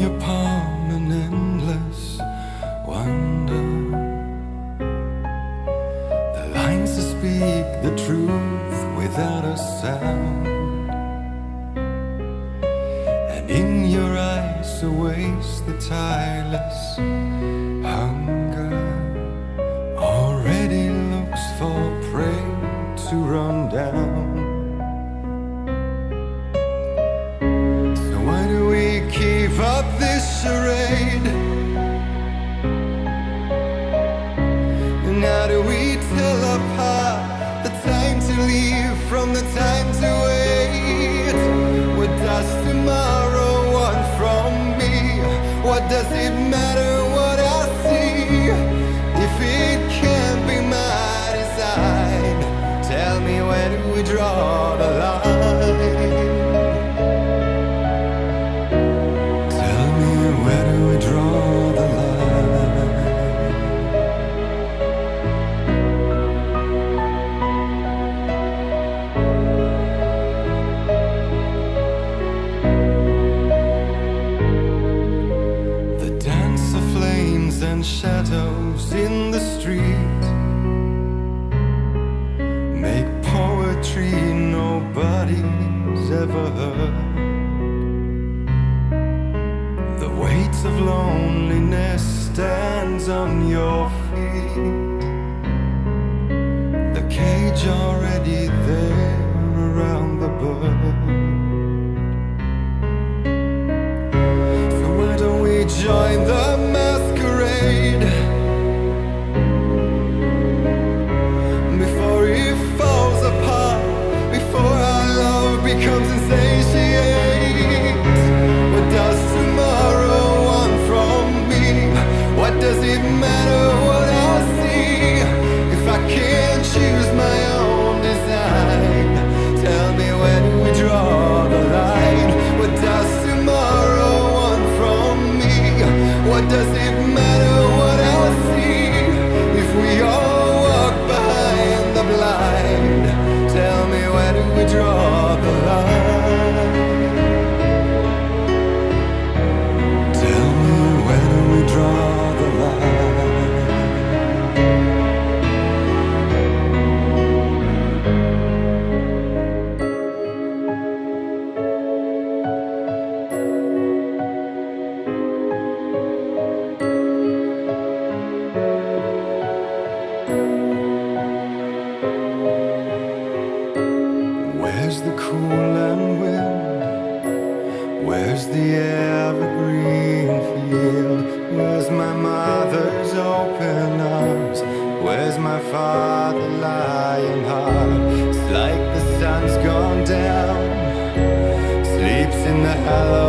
your palm an endless wonder. The lines that speak the truth without a sound, and in your eyes awaits the tireless hunger. Already looks for prey to run down. So why do we keep up this charade? And how do we tell apart the time to leave from the time to wait? What does tomorrow want from me? What does it matter what I see if it can't be my design? Tell me, where do we draw the line? Tell me, where do we draw the line? The dance of flames and shadows in the street make poetry nobody's ever heard. The weight of loneliness stands on your feet. The cage already there around the bird. So why don't we join the masquerade before it falls apart, before our love becomes insatiate? What does tomorrow want from me? What does it matter what I see if I can't choose my own design? Tell me, where do we draw the line? What does tomorrow want from me? What does it matter what I see if we all walk behind the blind? Tell me, where do we draw the line? Tell me, where do we draw the line? Where's the cool and wind? Where's the evergreen field? Where's my mother's open arms? Where's my father lying hard? It's like the sun's gone down, sleeps in the hollow